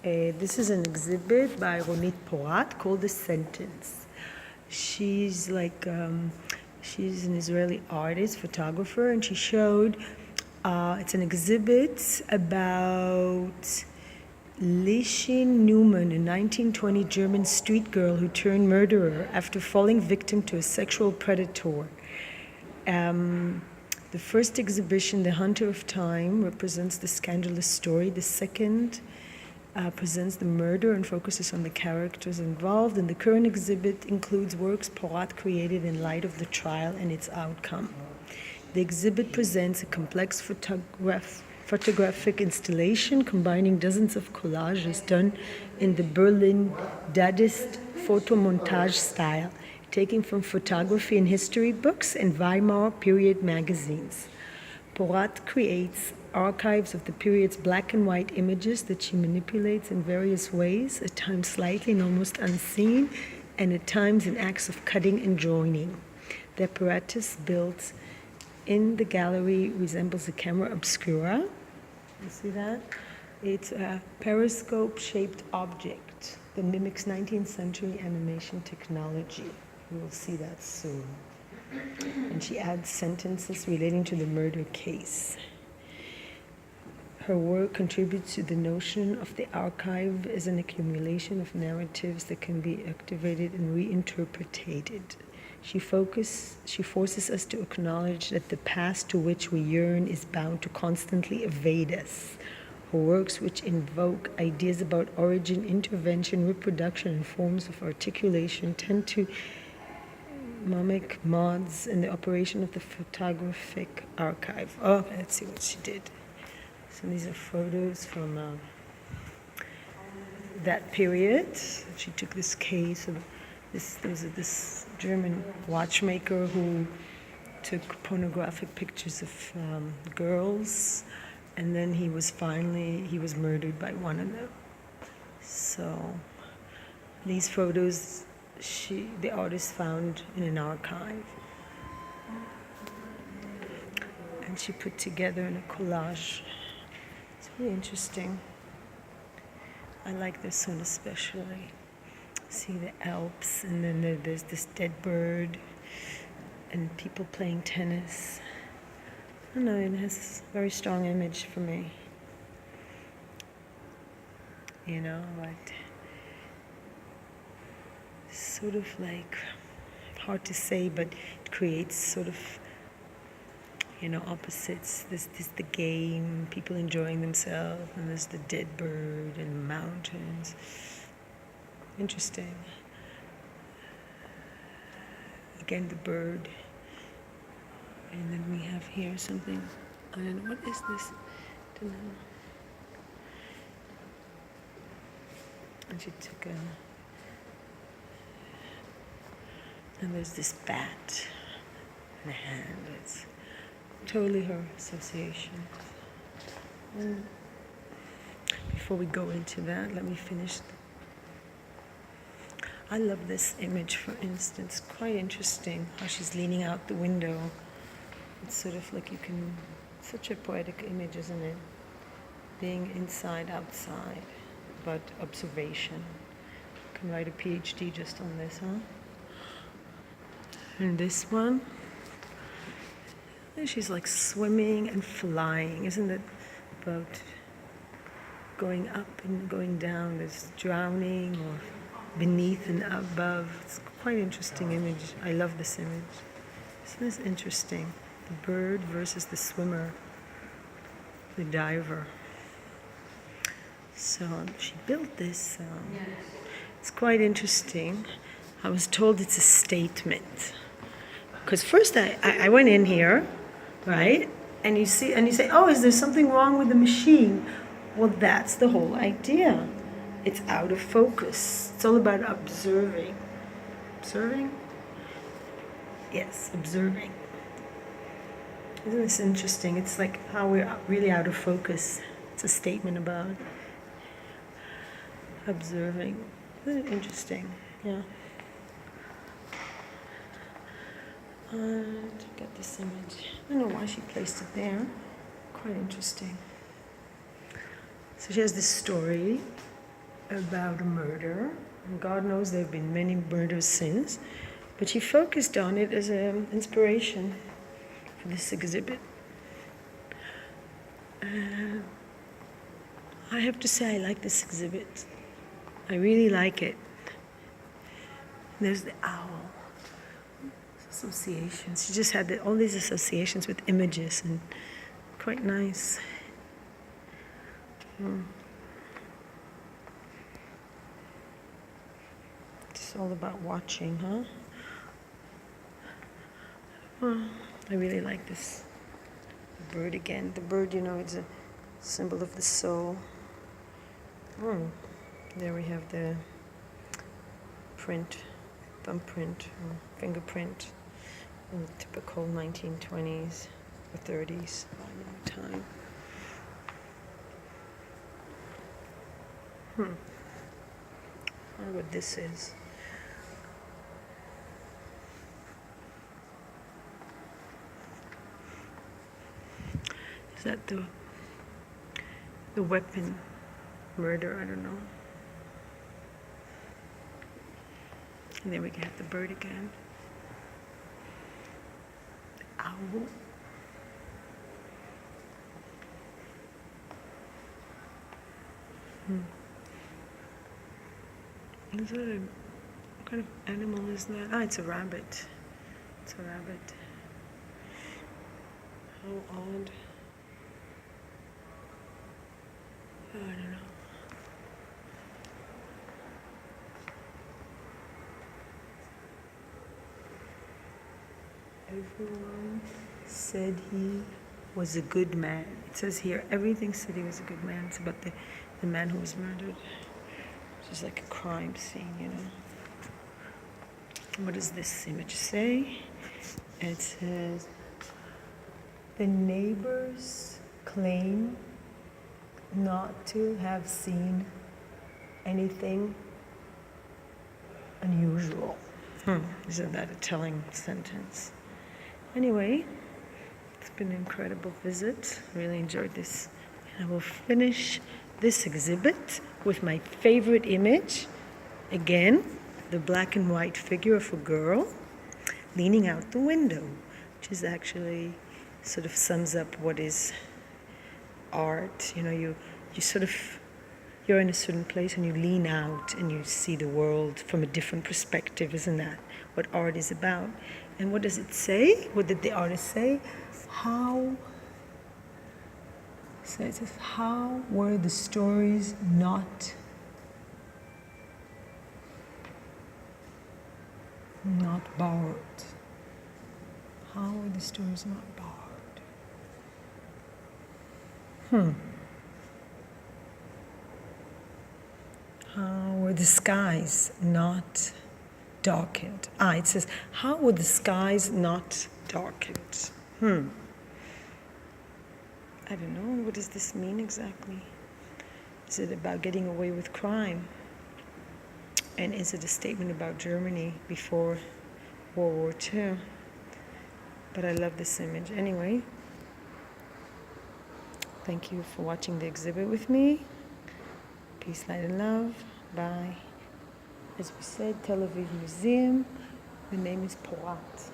This is an exhibit by Ronit Porat called The Sentence. She's an Israeli artist, photographer, and she showed, it's an exhibit about Lishin Newman, a 1920 German street girl who turned murderer after falling victim to a sexual predator. The first exhibition, The Hunter of Time, represents the scandalous story. The second presents the murder and focuses on the characters involved. And the current exhibit includes works Porat created in light of the trial and its outcome. The exhibit presents a complex photographic installation combining dozens of collages done in the Berlin Dadaist photomontage style, taken from photography and history books and Weimar period magazines. Porat creates archives of the period's black and white images that she manipulates in various ways, at times slightly and almost unseen, and at times in acts of cutting and joining. The apparatus built in the gallery resembles a camera obscura. You see that? It's a periscope-shaped object that mimics 19th century animation technology. You will see that soon. And she adds sentences relating to the murder case. Her work contributes to the notion of the archive as an accumulation of narratives that can be activated and reinterpreted. She forces us to acknowledge that the past to which we yearn is bound to constantly evade us. Her works, which invoke ideas about origin, intervention, reproduction, and forms of articulation, tend to mimic mods in the operation of the photographic archive. Oh, let's see what she did. So these are photos from that period. She took this case of this German watchmaker who took pornographic pictures of girls, and then he was murdered by one of them. So these photos the artist found in an archive, and she put together in a collage. It's really interesting. I like this one especially. See the Alps, and then there's this dead bird, and people playing tennis. I don't know, it has a very strong image for me. You know, like sort of like, hard to say, but it creates sort of, you know, opposites. There's the game, people enjoying themselves, and there's the dead bird and the mountains. Interesting. Again, the bird. And then we have here something, I don't know, what is this? I don't know. And she took and there's this bat in the hand. It's totally her association. And before we go into that, let me finish. I love this image, for instance. Quite interesting how she's leaning out the window. It's sort of like such a poetic image, isn't it? Being inside, outside, but observation. You can write a PhD just on this, huh? And this one, she's like swimming and flying. Isn't it about going up and going down? There's drowning or beneath and above. It's quite an interesting image. I love this image. Isn't this interesting? The bird versus the swimmer, the diver. So she built this. It's quite interesting. I was told it's a statement. Because first I went in here, right? And you say, oh, is there something wrong with the machine? Well, that's the whole idea. It's out of focus. It's all about observing. Observing? Yes, observing. Isn't this interesting? It's like how we're really out of focus. It's a statement about observing. Isn't it interesting? Yeah. And got this image. I don't know why she placed it there. Quite interesting. So she has this story about a murder. And God knows there have been many murders since, but he focused on it as an inspiration for this exhibit. I have to say I like this exhibit. I really like it. There's the owl. Associations. She just had all these associations with images and quite nice. It's all about watching, huh? I really like this. The bird again. The bird, it's a symbol of the soul. There we have the print, thumbprint, or fingerprint in the typical 1920s or 30s time. I wonder what this is. Is that the weapon? Murder, I don't know. And then we can have the bird again. The owl. Is that what kind of animal is that? Ah, it's a rabbit. It's a rabbit. How odd. Oh, I don't know. Everyone said he was a good man. It says here, everything said he was a good man. It's about the man who was murdered. It's just like a crime scene, What does this image say? It says, the neighbors claim not to have seen anything unusual. Isn't that a telling sentence? Anyway, it's been an incredible visit. Really enjoyed this. And I will finish this exhibit with my favorite image. Again, the black and white figure of a girl leaning out the window, which is actually sort of sums up what is art. You're in a certain place and you lean out and you see the world from a different perspective. Isn't that what art is about? And what does it say? What did the artist say? It says, how were the stories not borrowed? How were the stories not borrowed? How were the skies not darkened? It says, how were the skies not darkened? I don't know. What does this mean exactly? Is it about getting away with crime? And is it a statement about Germany before World War II? But I love this image. Anyway, thank you for watching the exhibit with me. Peace, light, and love. Bye. As we said, Tel Aviv Museum. The name is Porat.